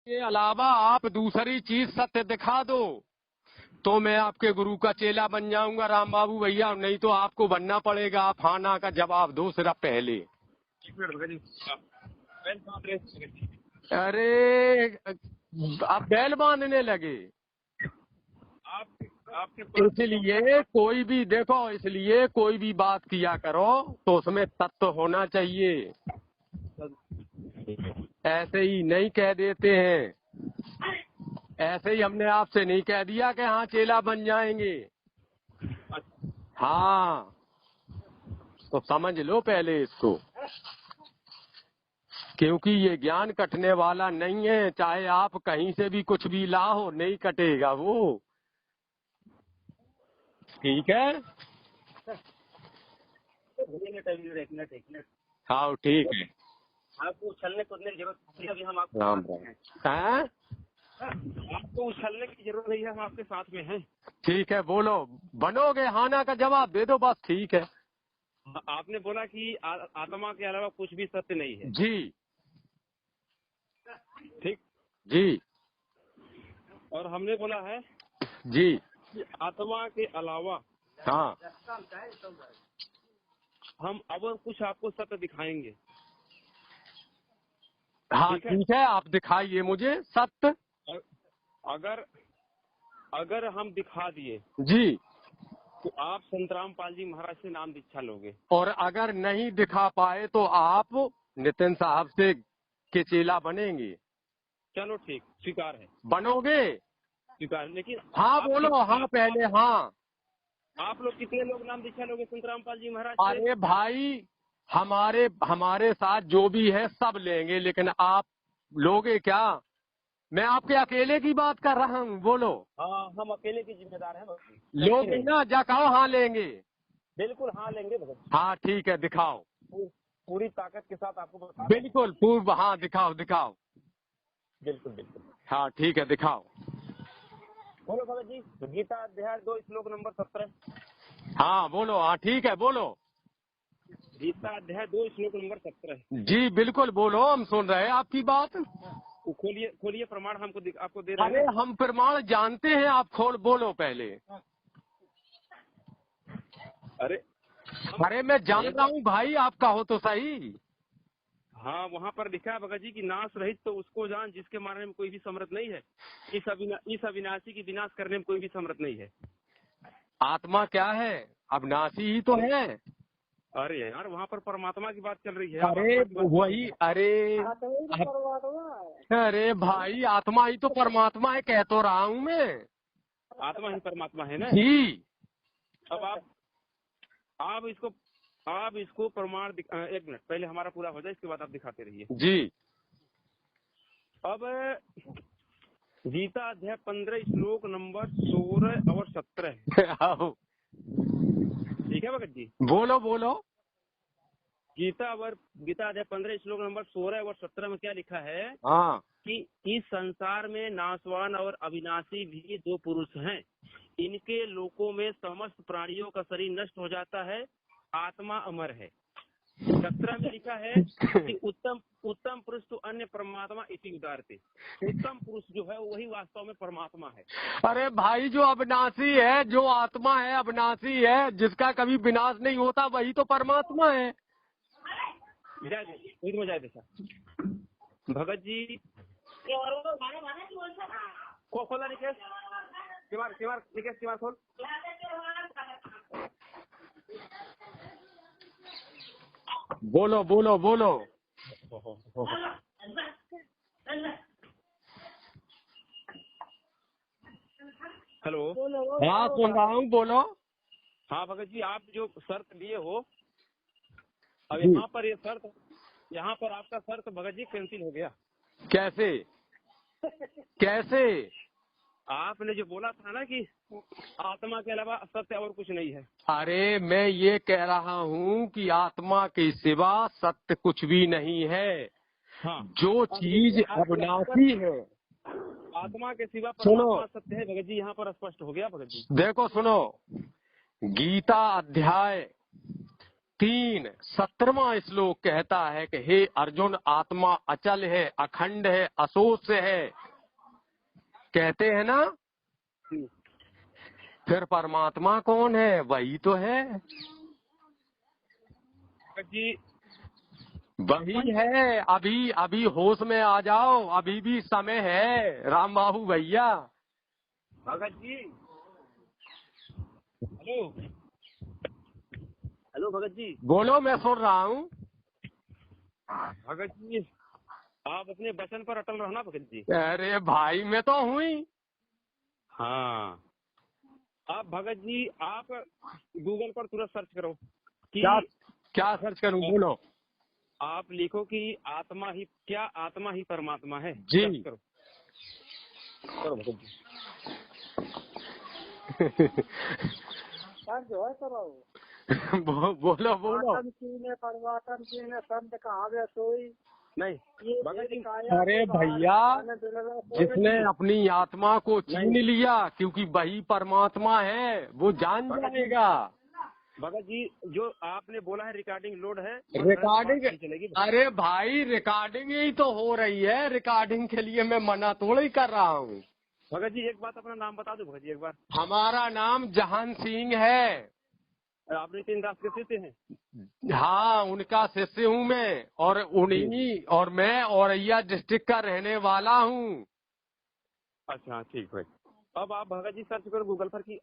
के अलावा आप दूसरी चीज सत्य दिखा दो तो मैं आपके गुरु का चेला बन जाऊंगा राम बाबू भैया, नहीं तो आपको बनना पड़ेगा। आप हाँ ना का जवाब दो सिर्फ पहले। अरे आप बैल बांधने लगे। इसलिए कोई भी देखो, इसलिए कोई भी बात किया करो तो उसमें तत्व होना चाहिए। ऐसे ही नहीं कह देते हैं, ऐसे ही हमने आपसे नहीं कह दिया कि हाँ चेला बन जाएंगे। हाँ तो समझ लो पहले इसको, क्योंकि ये ज्ञान कटने वाला नहीं है। चाहे आप कहीं से भी कुछ भी लाओ, नहीं कटेगा वो। ठीक है, एक मिनट। हाँ ठीक है। आपको उछलने कूदने की जरूरत नहीं है, अभी हम आपके राम साथ में राम। हैं। हैं? आपको उछलने की जरूरत नहीं है, हम आपके साथ में हैं। ठीक है, बोलो। बनोगे हाना का जवाब दे दो बस। ठीक है आपने बोला कि आत्मा के अलावा कुछ भी सत्य नहीं है। जी। ठीक। जी और हमने बोला है जी। कि आत्मा के अलावा हाँ हम अब कुछ आपको सत्य दिखाएंगे। हाँ ठीक है। ठीक है, आप दिखाइए मुझे सत्य। अगर अगर हम दिखा दिए जी। तो आप संतराम पाल जी महाराज से नाम दीक्षा लोगे। और अगर नहीं दिखा पाए तो आप नितिन साहब से के चेला बनेंगे। चलो ठीक, स्वीकार है। बनोगे? स्वीकार। लेकिन हाँ बोलो हाँ पहले। हाँ आप लोग कितने लोग नाम दीक्षा लोगे संतराम पाल जी महाराज से? अरे भाई, हमारे हमारे साथ जो भी है सब लेंगे, लेकिन आप लोगे क्या? मैं आपके अकेले की बात कर रहा हूँ, बोलो। हाँ, हम अकेले की जिम्मेदार हैं। लोगे ना? जाओ हाँ लेंगे। बिल्कुल हाँ लेंगे भगत। हाँ ठीक है, दिखाओ। पूरी ताकत के साथ आपको बता। बिल्कुल पूर्व। हाँ दिखाओ दिखाओ। बिल्कुल। हाँ ठीक है, दिखाओ। बोलो भगत जी, गीता अध्याय 2 श्लोक नंबर 17। हाँ बोलो। हाँ ठीक है, बोलो। गीता अध्याय 2 श्लोक नंबर 17। जी बिल्कुल बोलो, हम सुन रहे हैं आपकी बात। खोलिए प्रमाण हमको आपको दे रहे अरे हैं। हम प्रमाण जानते हैं, आप खोल बोलो पहले। अरे मैं जान रहा हूँ भाई, आप कहो तो सही। हाँ, वहाँ पर लिखा है भगत जी की नाश रहित तो उसको जान जिसके मारने में कोई भी समर्थ नहीं है। इस अविनाशी की विनाश करने में कोई भी समर्थ नहीं है। आत्मा क्या है? अविनाशी ही तो है। अरे यार, वहाँ पर परमात्मा की बात चल रही है। अरे वही। अरे अरे भाई, आत्मा ही तो परमात्मा है, कह तो रहा हूँ मैं। आत्मा ही परमात्मा है ना जी। अब आप इसको प्रमाण एक मिनट पहले हमारा पूरा हो जाए, इसके बाद आप दिखाते रहिए। जी। अब गीता अध्याय 15 श्लोक नंबर 16 और 17। ठीक है भगत जी, बोलो बोलो। गीता अध्याय 15 श्लोक नंबर 16 और 17 में क्या लिखा है हाँ। कि इस संसार में नाशवान और अविनाशी भी दो पुरुष हैं। इनके लोकों में समस्त प्राणियों का शरीर नष्ट हो जाता है, आत्मा अमर है। 17 में लिखा है कि उत्तम पुरुष तो अन्य परमात्मा इसी उदारते। उत्तम पुरुष जो है वही वास्तव में परमात्मा है। अरे भाई, जो अविनाशी है, जो आत्मा है अविनाशी है, जिसका कभी विनाश नहीं होता, वही तो परमात्मा है। जय दशा भगत जी को खोला निकेश, निकेश खोल। बोलो बोलो बोलो। हेलो। हाँ सुन रहा हूँ, बोलो। हाँ भगत जी, आप जो शर्त लिए हो, अब जी। यहाँ पर आपका शर्त भगत जी कैंसिल हो गया। कैसे? कैसे? आपने जो बोला था ना कि आत्मा के अलावा सत्य और कुछ नहीं है। अरे मैं ये कह रहा हूँ कि आत्मा के सिवा सत्य कुछ भी नहीं है। हाँ, जो चीज अविनाशी है, आत्मा के सिवा सुनो। परमात्मा सत्य है भगत जी, यहाँ पर स्पष्ट हो गया भगत जी। देखो सुनो, गीता अध्याय 3 17वां श्लोक कहता है कि हे अर्जुन, आत्मा अचल है, अखंड है, अशोष है, कहते हैं ना। फिर परमात्मा कौन है? वही तो है जी। वही है। अभी अभी होश में आ जाओ, अभी भी समय है राम बाबू भैया। Bhagat ji, hello hello Bhagat ji. बोलो, मैं सुन रहा हूँ। भगत जी, आप अपने वचन पर अटल रहो ना भगत जी। अरे भाई, मैं तो हूँ ही। हाँ, आप भगत जी, आप गूगल पर तुरंत सर्च करो कि क्या क्या सर्च करूँ? बोलो। आप लिखो कि आत्मा ही क्या, आत्मा ही परमात्मा है। जी। सर्च करो, करो भगत जी। जो है करो। बोलो बोलो। आत्म कीने परमात्म कीने संत कहाँ गए सोई। नहीं ये भगत जी, अरे भैया, जिसने अपनी आत्मा को छीन लिया, क्योंकि वही परमात्मा है, वो जान जाएगा। भगत जी, जो आपने बोला है रिकॉर्डिंग लोड है, रिकॉर्डिंग? नहीं चलेगी। अरे भाई, रिकॉर्डिंग ही तो हो रही है। रिकॉर्डिंग के लिए मैं मना थोड़ा ही कर रहा हूँ। भगत जी, एक बात अपना नाम बता दो भगत जी एक बार। हमारा नाम जहान सिंह है। आप नितिन दास के शिष्य हैं? हाँ, उनका शिष्य हूँ मैं, और उन्हीं और मैं औरैया डिस्ट्रिक्ट का रहने वाला हूँ। अच्छा ठीक है। अब आप भगत जी सर्च करो गूगल पर कि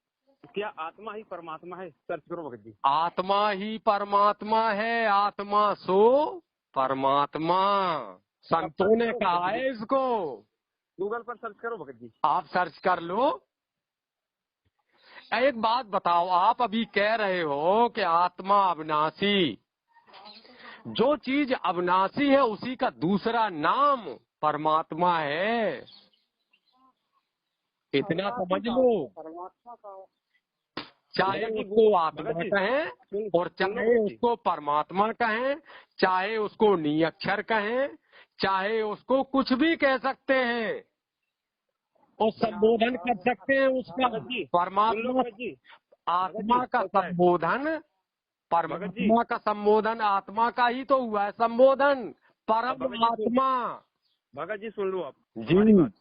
क्या आत्मा ही परमात्मा है। सर्च करो भगत जी। आत्मा ही परमात्मा है, आत्मा सो परमात्मा, संतों ने कहा है इसको। गूगल पर सर्च करो भगत जी। आप सर्च कर लो। एक बात बताओ, आप अभी कह रहे हो कि आत्मा अविनाशी, जो चीज अविनाशी है उसी का दूसरा नाम परमात्मा है। इतना समझ लो। परमात्मा का चाहे उसको आत्मा कहें और चाहे उसको परमात्मा कहें, चाहे उसको नियक्षर कहें, चाहे उसको कुछ भी कह सकते हैं, और संबोधन कर सकते हैं उसका। परमात्मा आत्मा का संबोधन, परमात्मा का संबोधन आत्मा का ही तो हुआ है संबोधन, परमात्मा। भगत जी सुन लो आप जी। हमारी बात।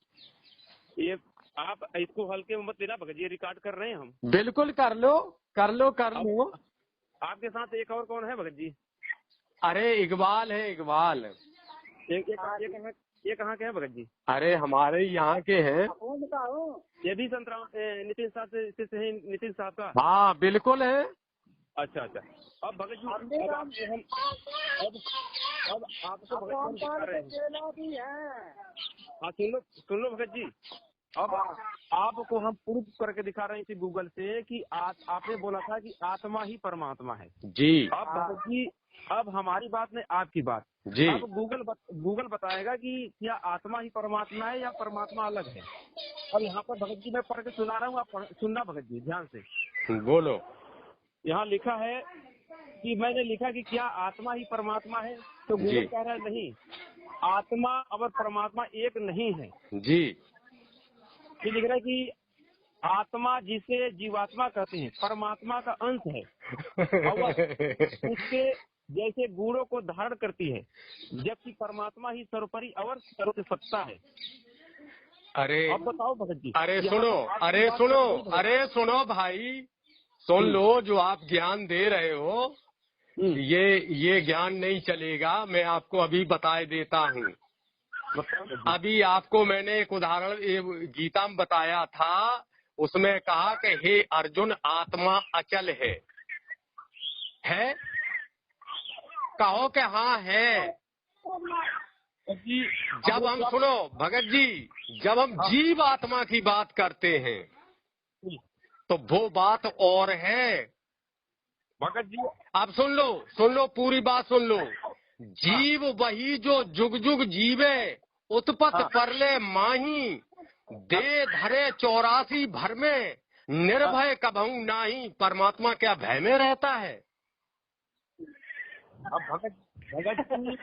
ये आप इसको हल्के में मत लेना भगत जी, रिकॉर्ड कर रहे हैं हम। बिल्कुल कर लो, कर लो, कर लो। आपके साथ एक और कौन है भगत जी? अरे इकबाल है, इकबाल। ये कहाँ के हैं भगत जी? अरे हमारे यहाँ के हैं। ये भी संतराम नितिन साहब से है, नितिन साहब का। हाँ बिल्कुल है। अच्छा अच्छा। अब भगत जी अब आपको भगत जी दिखा रहे हैं। हाँ सुन लो भगत जी। अब आपको हम प्रूफ करके दिखा रहे हैं इसी गूगल से कि आपने बोला था कि आत्मा ही परमात्मा है। जी। अब भगत जी, अब हमारी बात नहीं आपकी बात जी। अब गूगल बताएगा कि क्या आत्मा ही परमात्मा है या परमात्मा अलग है। अब यहाँ पर भगत जी मैं पढ़ के सुना रहा हूँ, आप सुनना भगत जी ध्यान से। बोलो। यहाँ लिखा है कि मैंने लिखा कि क्या आत्मा ही परमात्मा है, तो गूगल कह रहा है नहीं, आत्मा और परमात्मा एक नहीं है। जी। ये लिख रहा है कि आत्मा जिसे जीवात्मा कहते हैं परमात्मा का अंश है और उसके जैसे गुणों को धारण करती है, जबकि परमात्मा ही सर्वोपरि और सर्वसत्ता है। अरे अब बताओ भगत जी। अरे सुनो भाई, सुन लो। जो आप ज्ञान दे रहे हो ये ज्ञान नहीं चलेगा। मैं आपको अभी बता देता हूँ। अभी आपको मैंने एक उदाहरण गीता में बताया था, उसमें कहा कि हे अर्जुन, आत्मा अचल है। कहो कि हाँ है। जब हम सुनो भगत जी, जब हम जीव आत्मा की बात करते हैं तो वो बात और है भगत जी। अब सुन लो, पूरी बात सुन लो। जीव वही जो जुग जुग जीवे, उत्पत परले माही, दे धरे 84 भर में, निर्भय कभू नाही। परमात्मा क्या भय में रहता है? अब भगत जी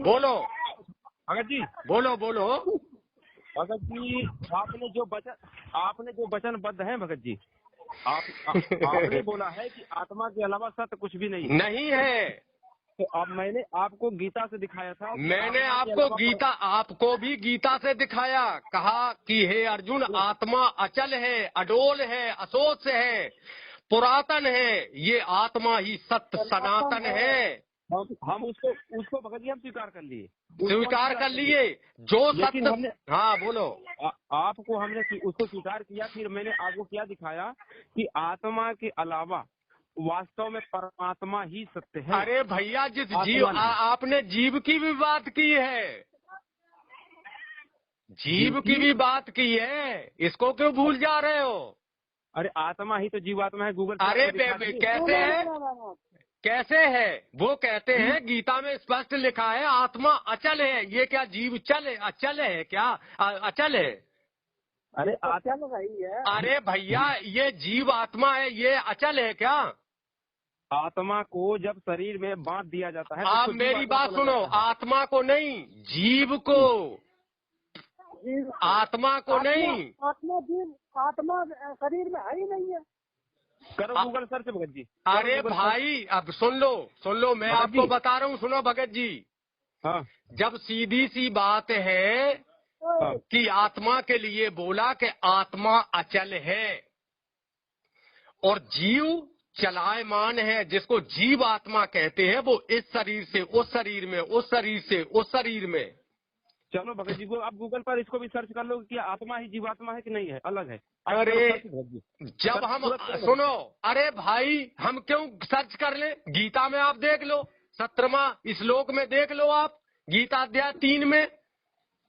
बोलो भगत जी, बोलो। भगत जी आपने जो वचनबद्ध है भगत जी, आपने बोला है कि आत्मा के अलावा सत्य कुछ भी नहीं है। नहीं है। तो अब मैंने आपको गीता से दिखाया था। मैंने आपको भी गीता से दिखाया, कहा कि हे अर्जुन, आत्मा अचल है, अडोल है, अशोच है, पुरातन है, ये आत्मा ही सत्य सनातन है। हम उसको भगत जी हम स्वीकार कर लिए, जो सत्य। हाँ बोलो। आपको हमने उसको स्वीकार किया, फिर मैंने आपको क्या दिखाया कि आत्मा के अलावा वास्तव में परमात्मा ही सत्य है। अरे भैया, जिस जीव आपने जीव की भी बात की है, जीव की भी बात की है, इसको क्यों भूल जा रहे हो? अरे आत्मा ही तो जीवात्मा है। गूगल अरे कैसे है, कैसे है? वो कहते हैं गीता में स्पष्ट लिखा है आत्मा अचल है। ये क्या जीव अचल है क्या? अचल है। अरे अचल वही है। अरे भैया, ये जीव आत्मा है, ये अचल है क्या? आत्मा को जब शरीर में बांध दिया जाता है, आप मेरी बात सुनो, आत्मा को नहीं, जीव को, आत्मा को नहीं। आत्मा जीव, आत्मा शरीर में है ही नहीं है। करो गूगल सर्च भगत जी। अरे भाई, अब सुन लो, मैं आपको बता रहा हूँ, सुनो भगत जी। हाँ। जब सीधी सी बात है कि आत्मा के लिए बोला कि आत्मा अचल है और जीव चलायमान है, जिसको जीव आत्मा कहते हैं, वो इस शरीर से उस शरीर में, उस शरीर से उस शरीर में। चलो भगत जी, आप गूगल पर इसको भी सर्च कर लो कि आत्मा ही जीवात्मा है कि नहीं है, अलग है। अरे जब हम सुनो, अरे भाई, हम क्यों सर्च कर ले? गीता में आप देख लो, 17वां श्लोक में देख लो आप, गीता अध्याय 3 में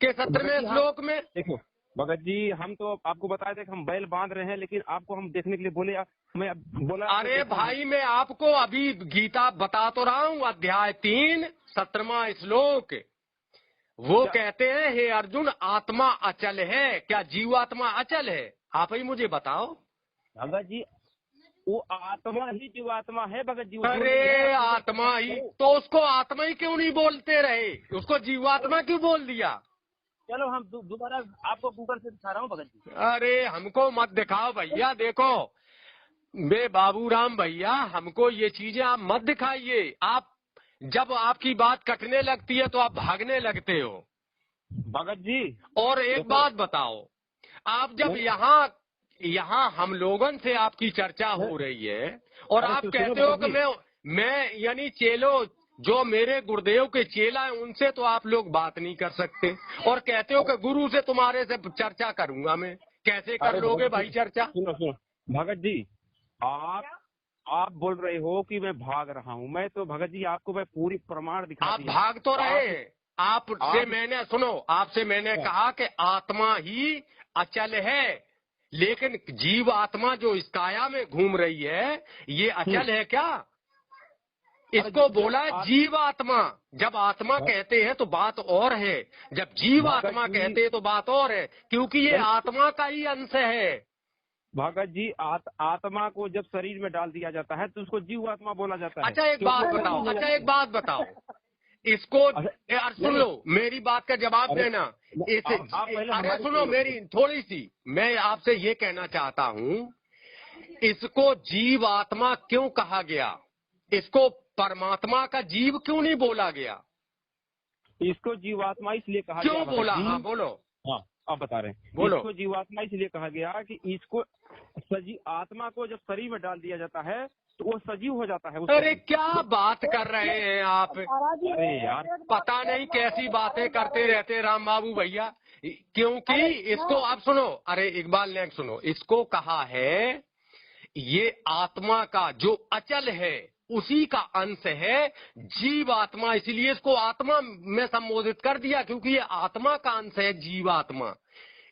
के 17वें श्लोक में। देखो भगत जी, हम तो आपको बताए थे कि हम बैल बांध रहे हैं, लेकिन आपको हम देखने के लिए बोला। अरे भाई, मैं आपको अभी गीता बता तो रहा हूँ, अध्याय 3 17वां श्लोक। वो कहते हैं, हे अर्जुन, आत्मा अचल है। क्या जीवात्मा अचल है? आप ही मुझे बताओ। भगत जी, वो आत्मा ही जीवात्मा है भगत जी। अरे आत्मा ही तो, उसको आत्मा ही क्यों नहीं बोलते रहे? उसको जीवात्मा क्यों बोल दिया? चलो हम दोबारा आपको गूगल से दिखा रहा हूँ भगत जी। अरे हमको मत दिखाओ भैया, देखो बे बाबूराम भैया, हमको ये चीजें आप मत दिखाइए। आप जब आपकी बात कटने लगती है तो आप भागने लगते हो भगत जी। और एक बात बताओ, आप जब यहाँ हम लोगों से आपकी चर्चा हो रही है और आप कहते हो कि मैं यानी चेलो, जो मेरे गुरुदेव के चेला है, उनसे तो आप लोग बात नहीं कर सकते, और कहते हो कि गुरु से तुम्हारे से चर्चा करूंगा मैं। कैसे कर लोगे भाई चर्चा? सुनो भगत जी, आप बोल रहे हो कि मैं भाग रहा हूँ। मैं तो भगत जी आपको मैं पूरी प्रमाण दिखा। आप भाग तो रहे हैं। आपसे मैंने कहा कि आत्मा ही अचल है, लेकिन जीव आत्मा जो इस काया में घूम रही है, ये अचल है क्या? इसको बोला है जीव आत्मा। जब आत्मा कहते हैं तो बात और है, जब जीव आत्मा कहते हैं तो बात और है, क्योंकि ये आत्मा का ही अंश है। भगत जी, आत्मा को जब शरीर में डाल दिया जाता है तो उसको जीव आत्मा बोला जाता है। अच्छा एक बात बताओ, इसको सुन लो, मेरी बात का जवाब देना। अरे सुनो मेरी थोड़ी सी, मैं आपसे ये कहना चाहता हूँ, इसको जीव आत्मा क्यों कहा गया? इसको परमात्मा का जीव क्यों नहीं बोला गया? इसको जीवात्मा इसलिए कहा गया। क्यों बोला? हाँ बोलो। हाँ आप बता रहे हैं। बोलो। इसको जीवात्मा इसलिए कहा गया कि इसको आत्मा को जब शरीर में डाल दिया जाता है तो वो सजीव हो जाता है। अरे क्या बात कर रहे हैं आप? अरे यार, पता नहीं कैसी बातें करते रहते राम बाबू भैया, क्योंकि इसको आप सुनो, अरे इकबाल ने सुनो, इसको कहा है ये आत्मा का जो अचल है उसी का अंश है जीव आत्मा, इसलिए इसको आत्मा में संबोधित कर दिया, क्योंकि ये आत्मा का अंश है जीवात्मा।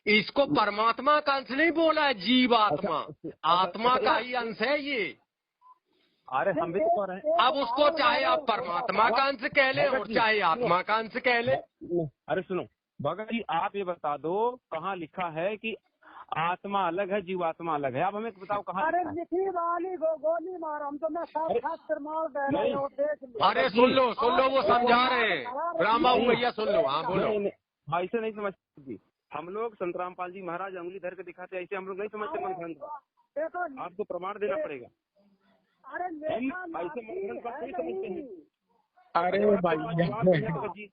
इसको परमात्मा का अंश नहीं बोला है जीवात्मा, आत्मा का ही अंश है ये। अरे हम भी तो कह रहे हैं। अब उसको चाहे आप परमात्मा का अंश कह ले और चाहे आत्मा का अंश कह ले। अरे सुनो भगत जी, आप ये बता दो कहाँ लिखा है कि आत्मा अलग है जीवात्मा अलग है? आप हमें बताओ कहाँ। अरे लिखी वाली गोली मार, हम तो मैं शास्त्र मार दे रहे हो, देख। अरे सुन लो वो समझा रहे हैं राम बाबू भैया, सुन लो। हाँ बोलो। ऐसे नहीं समझती, हम लोग संत रामपाल जी महाराज उंगली धर के दिखाते, ऐसे हम लोग नहीं समझते। देखो आपको प्रमाण देना पड़ेगा। अरे हम ऐसे मनगढ़ंत बात नहीं समझते हैं। अरे भैया भगत जी,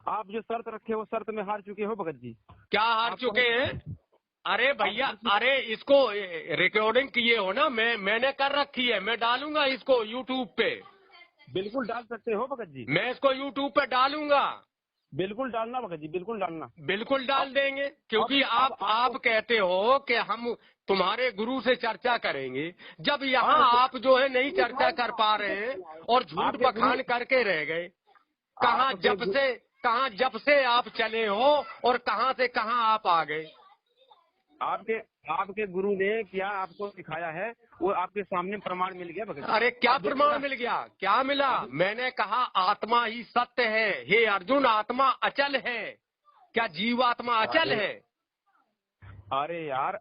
आप जो शर्त रखे वो शर्त में हार चुके हो भगत जी। क्या हार चुके हैं? अरे भैया, अरे इसको रिकॉर्डिंग किए हो ना, मैंने कर रखी है, मैं डालूंगा इसको यूट्यूब पे। बिल्कुल डाल सकते हो भगत जी, मैं इसको यूट्यूब पे डालूंगा। बिल्कुल डालना भगत जी, बिल्कुल डालना। बिल्कुल डाल देंगे, क्योंकि आप कहते हो कि हम तुम्हारे गुरु से चर्चा करेंगे, जब यहाँ आप जो है नहीं चर्चा कर पा रहे हैं और झूठ बखान करके रह गए। कहाँ जब से आप चले हो और कहाँ से कहाँ आप आ गए। आपके गुरु ने क्या आपको सिखाया है वो आपके सामने प्रमाण मिल गया भगत जी। अरे क्या प्रमाण मिल गया? क्या मिला? मैंने कहा आत्मा ही सत्य है। हे अर्जुन, आत्मा अचल है। क्या जीवात्मा अचल है? अरे यार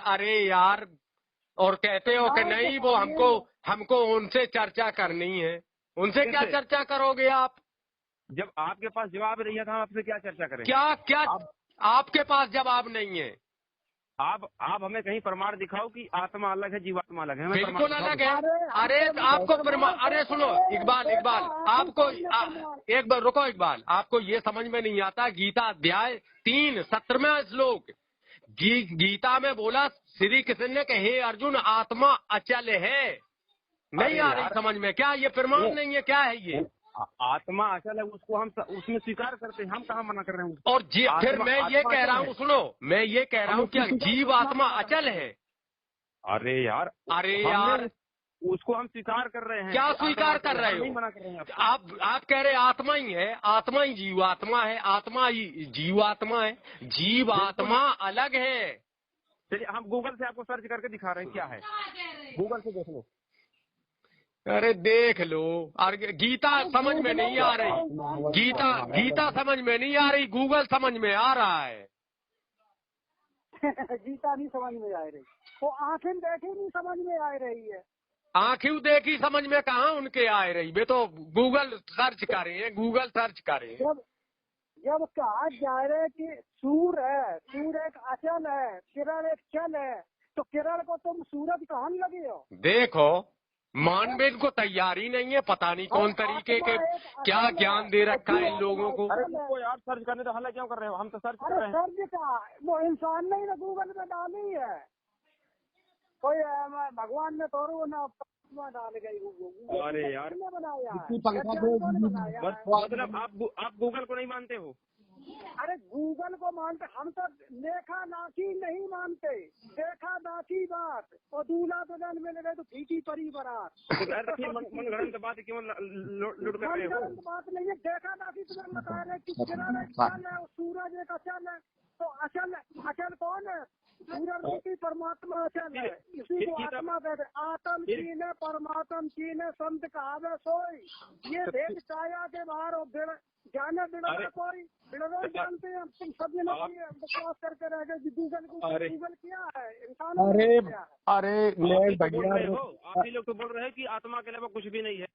अरे यार और कहते हो कि नहीं, वो हमको उनसे चर्चा करनी है। उनसे क्या चर्चा करोगे आप? जब आपके पास जवाब नहीं है तो हम आपसे क्या चर्चा करें? क्या आपके पास जवाब नहीं है? आप हमें कहीं प्रमाण दिखाओ कि आत्मा अलग है जीवात्मा अलग है। बिल्कुल अलग है। अरे आपको प्रमाण, अरे सुनो इकबाल, आपको एक बार रुको इकबाल, आपको ये समझ में नहीं आता? गीता अध्याय 3 17वां श्लोक, गीता में बोला श्री कृष्ण ने कि हे अर्जुन, आत्मा अचल है। नहीं आ रही समझ में? क्या ये प्रमाण नहीं है? क्या है ये? आत्मा अचल है, उसको हम उसमें स्वीकार करते हैं, हम कहाँ मना कर रहे हैं? और फिर मैं ये कह रहा हूँ, सुनो, मैं ये कह रहा हूँ कि जीव आत्मा अचल है। अरे यार उसको हम स्वीकार कर रहे हैं। क्या स्वीकार कर रहे हो? नहीं मना कर रहे हैं। आप कह रहे आत्मा ही है, आत्मा ही जीवात्मा है, आत्मा ही जीवात्मा है, जीवात्मा अलग है। चलिए हम गूगल से आपको सर्च करके दिखा रहे हैं क्या है, गूगल से देख लो। अरे देख लो। और गीता समझ में नहीं आ रही, गीता समझ में नहीं आ रही, गूगल समझ में आ रहा है। गीता नहीं समझ में आ रही, वो आंखें देखी नहीं समझ में आ रही है। आंखें देखी समझ में कहाँ उनके आ रही? वे तो गूगल सर्च करें, गूगल सर्च करें। जब कहा जा रहा है कि सूर्य है, सूर्य एक अचल है, किरण एक चल है, तो किरण को तुम सूरज कहन लगे हो। देखो, मानवे को तैयारी नहीं है, पता नहीं कौन तरीके के क्या ज्ञान दे रखा है इन लोगों को। अरे आप सर्च करने तो हल्ला क्यों कर रहे हो? हम तो सर्च कर रहे हैं। सर्च का वो इंसान नहीं ना गूगल में डाली है, कोई भगवान ने तो ना डाल गई। अरे यार बनाया मतलब आप गूगल को नहीं मानते हो? अरे गूगल को मानते, हम तो देखा नाची नहीं मानते, देखा नाची बात और दूल्हा दुल्हन मिल गए तो फीकी परी बारात। मनगढ़ंत बात क्यों लुट कर रहे हो? मनगढ़ंत बात नहीं है, देखा नाची तुम्हें बता रहे कि किरण अचल है और सूरज एक अचल है, तो अचल कौन है? सूरज रूपी परमात्मा अचल है, इसी को आत्मा कहते। आत्म चीन है, परमात्मा चीन है, संत कहावे सोई। ये भेद छाया के बाहर और जाने बिना कोई बिना जानते हैं। तुम सब बकवास करके रह गए। गूगल क्या है? इंसान। अरे भैया, आप ही लोग तो बोल रहे हैं कि आत्मा के अलावा कुछ भी नहीं है।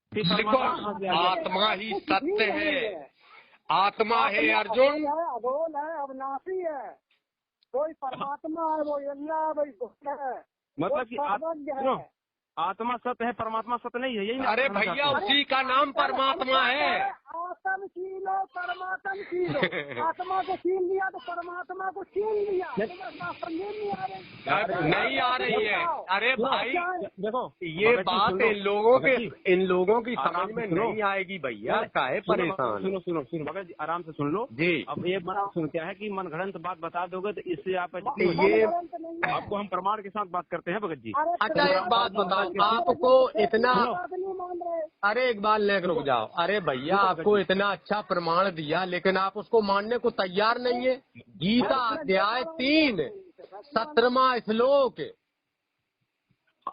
आत्मा ही सत्य है, आत्मा है अर्जुन, अघोल है, अविनाशी है, कोई परमात्मा है, वो अल्लाह है, मतलब कि आत्मा सत्य है, परमात्मा सत्य नहीं है, यही? अरे भैया, उसी का नाम परमात्मा है। आत्म छीनो, परमात्मा छीनो। आत्मा को छीन लिया तो परमात्मा को छीन लिया। नहीं आ रही है। अरे भाई देखो, ये बात इन लोगों की समझ में नहीं आएगी भैया, काहे परेशान? सुनो भगत जी, आराम से सुन लो जी। अब ये सुन, क्या है कि मनगढ़ंत बात बता दोगे तो इससे आपको हम प्रमाण के साथ बात करते हैं भगत जी। अच्छा एक बात बताओ, आपको इतना, अरे एक बार लेकर रुक जाओ। अरे भैया, आपको इतना अच्छा प्रमाण दिया लेकिन आप उसको मानने को तैयार नहीं है। गीता अध्याय 3 17वां श्लोक,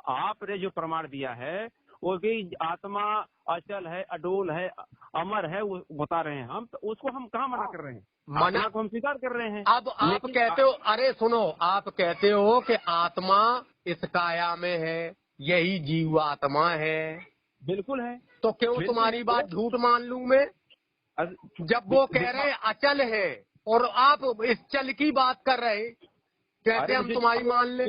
आपने जो प्रमाण दिया है वो कि आत्मा अचल है, अडोल है, अमर है, वो बता रहे हैं हम, तो उसको हम कहाँ मना कर रहे हैं? मना को हम स्वीकार कर रहे हैं। अब आप कहते हो, अरे सुनो, आप कहते हो कि आत्मा इस काया में है, यही जीवात्मा है। बिल्कुल है। तो क्यों तुम्हारी बात झूठ मान लूं मैं? जब वो कह रहे अचल है और आप इस चल की बात कर रहे, कैसे हम तुम्हारी मान ले?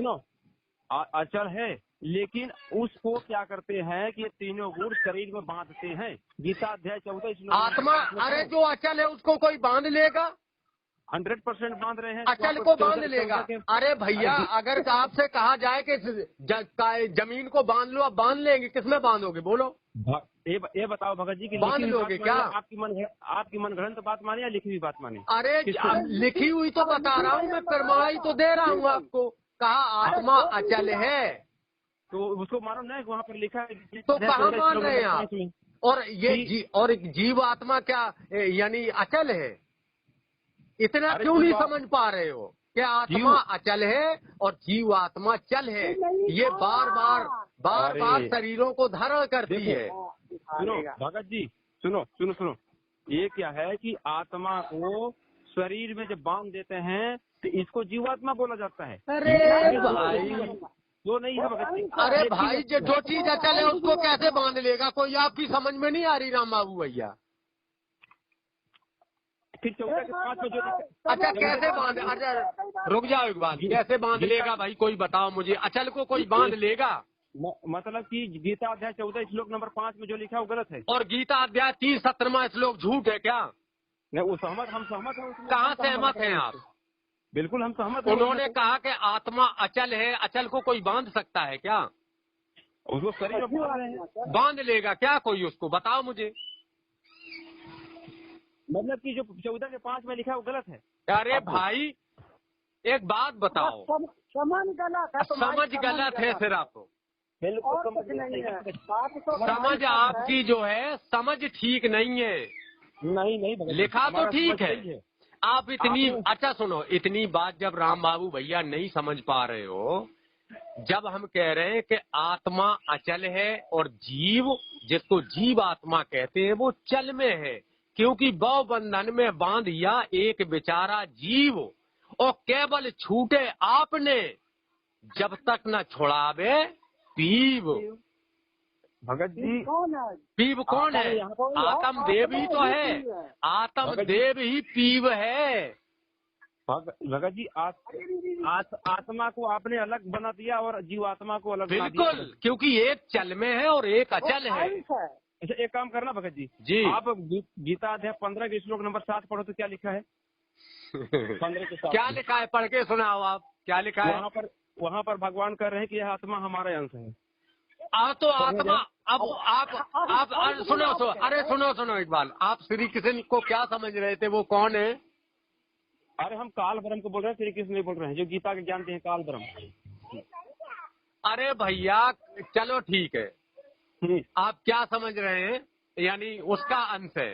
अचल है, लेकिन उसको क्या करते हैं कि ये तीनों गुण शरीर में बांधते हैं। गीता अध्याय 14 श्लोक आत्मा, अरे जो अचल है उसको कोई बांध लेगा? 100% बांध रहे हैं। अचल को बांध लेगा? अरे भैया, अगर आपसे कहा जाए कि जमीन को बांध लो, आप बांध लेंगे? किसमें बांधोगे बोलो? ये बताओ भगत जी की बांध लोगे क्या? आपकी मनगढ़ंत बात माने या लिखी हुई बात माने? अरे लिखी हुई तो बता रहा हूँ मैं, प्रमाण तो दे रहा हूँ आपको। कहा आत्मा अचल है तो उसको मानो ना, वहाँ पर लिखा है। तो कहाँ मान रहे हैं आप? और ये और जीव आत्मा क्या यानी अचल है? इतना क्यों नहीं समझ पा रहे हो कि आत्मा अचल है और जीव आत्मा चल है? ये बार बार शरीरों को धारण करती है। सुनो भगत जी, सुनो, ये क्या है कि आत्मा को शरीर में जब बांध देते हैं तो इसको जीवात्मा बोला जाता है। अरे भाई, वो नहीं है भगत जी। अरे भाई, जो चीज अचल है उसको कैसे बांध लेगा कोई? आपकी समझ में नहीं आ रही राम बाबू भैया? फिर 14 के 5 में जो अच्छा कैसे बांध? अच्छा रुक जाओ एक बात, कैसे बांध लेगा भाई? कोई बताओ मुझे, अचल को कोई बांध लेगा? मतलब कि गीता अध्याय 14 श्लोक नंबर 5 में जो लिखा है वो गलत है। और गीता अध्याय 30-17वां श्लोक झूठ है क्या? नहीं, वो हम सहमत हैं। कहाँ सहमत हैं आप? बिल्कुल हम सहमत हैं। उन्होंने कहा कि आत्मा अचल है, अचल को कोई बांध सकता है क्या? उसको शरीर में बांध लेगा क्या कोई? उसको बताओ मुझे। मतलब कि जो 14 के 5 में लिखा है वो गलत है। अरे भाई एक बात बताओ, समझ गलत है। समझ गलत है फिर आपको। बिल्कुल समझ आपकी जो है समझ ठीक नहीं है। नहीं लिखा तो ठीक है। आप इतनी अच्छा सुनो, इतनी बात जब राम बाबू भैया नहीं समझ पा रहे हो, जब हम कह रहे हैं कि आत्मा अचल है और जीव, जिसको जीव आत्मा कहते हैं, वो चल में है, क्योंकि भव बंधन में बांधिया एक बेचारा जीव, और केवल छूटे आपने, जब तक न छुड़ावे पीव। भगत जी पीव कौन है? आत्म देव ही तो है, आत्म देव ही पीव है। भगत जी आत्मा को आपने अलग बना दिया और जीव आत्मा को अलग बना दिया। बिल्कुल, क्योंकि एक चल में है और एक अचल है। अच्छा एक काम करना भगत जी, आप गीता अध्याय 15 के श्लोक नंबर 7 पढ़ो तो क्या लिखा है? 15 के 7 क्या लिखा है? पढ़ के सुनाओ आप, क्या लिखा है? वहाँ पर भगवान कह रहे हैं कि यह आत्मा हमारा अंश है। तो आत्मा, अब आप सुनो एक बार, आप श्री कृष्ण को क्या समझ रहे थे? वो कौन है? अरे हम काल ब्रह्म को बोल रहे हैं, श्री कृष्ण नहीं बोल रहे हैं, जो गीता के ज्ञान हैं काल ब्रह्म। अरे भैया चलो ठीक है, आप क्या समझ रहे हैं? यानी उसका अंश है।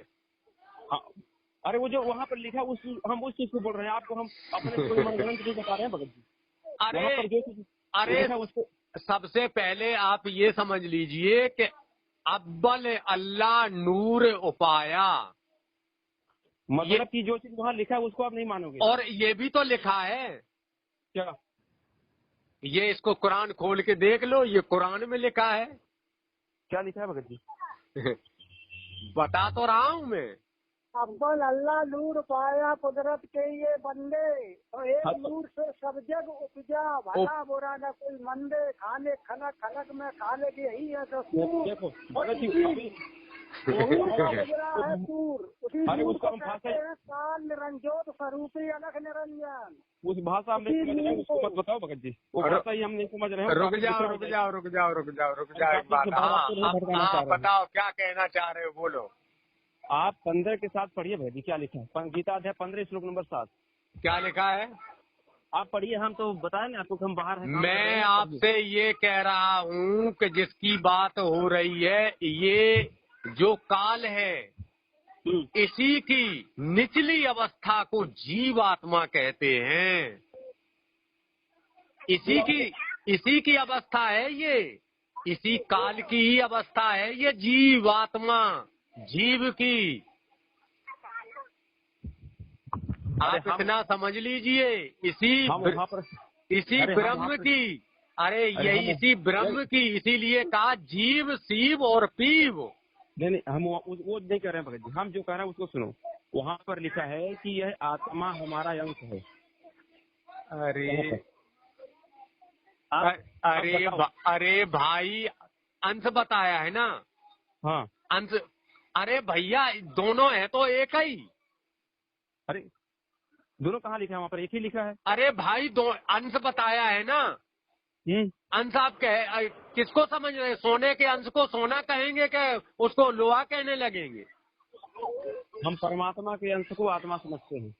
अरे वो जो वहाँ पर लिखा हम उस चीज को बोल रहे हैं, आपको हम अपने कोई मनगढ़ंत नहीं बता रहे हैं भगत जी। अरे सबसे पहले आप ये समझ लीजिए कि अव्वल अल्लाह नूर उपाया, मतलब कि जो चीज वहाँ लिखा है उसको आप नहीं मानोगे। और ये भी तो लिखा है क्या? ये इसको कुरान खोल के देख लो, ये कुरान में लिखा है। क्या लिखा है भगत जी? बता तो रहा हूँ मैं। अव्वल अल्लाह नूर पाया कुदरत के ये बंदे, तो एक नूर से सब जग उपजा, भला बुरा न कोई मंदे, खाने खलक खलक में खाले के यही है दस्तूर। देखो भगत जी है सूर, उसी नूर को कहते हैं काल निरंजोत स्वरूपी अलग निरंजन। उस भाषा में उसको मत बताओ भगत जी, वो भाषा ही हम नहीं समझ रहे हैं। रुक जाओ, बताओ क्या कहना चाह रहे हो, बोलो। आप 15 के 7 पढ़िए भैया, क्या लिखा है? गीता अध्याय 15 श्लोक नंबर 7 क्या लिखा है? आप पढ़िए, हम तो बताए ना आपको, हम बाहर हैं। मैं आपसे ये कह रहा हूँ कि जिसकी बात हो रही है, ये जो काल है, इसी की निचली अवस्था को जीव आत्मा कहते हैं। इसी की अवस्था है ये, इसी काल की ही अवस्था है ये जीव आत्मा, जीव की। आप इतना समझ लीजिए, इसी ब्रह्म की, अरे यही इसी ब्रह्म की, इसीलिए कहा जीव शिव और पीव। नहीं हम वो नहीं कह रहे हैं भगत जी, हम जो कह रहे हैं उसको सुनो। वहाँ पर लिखा है कि यह आत्मा हमारा अंश है। अरे अरे भाई अंश बताया है ना। हाँ अंश, अरे भैया दोनों है तो एक ही। अरे दोनों कहाँ लिखा है? वहाँ पर एक ही लिखा है। अरे भाई दो अंश बताया है ना। अंश आप किसको समझ रहे हैं? सोने के अंश को सोना कहेंगे क्या उसको लोहा कहने लगेंगे? हम परमात्मा के अंश को आत्मा समझते हैं।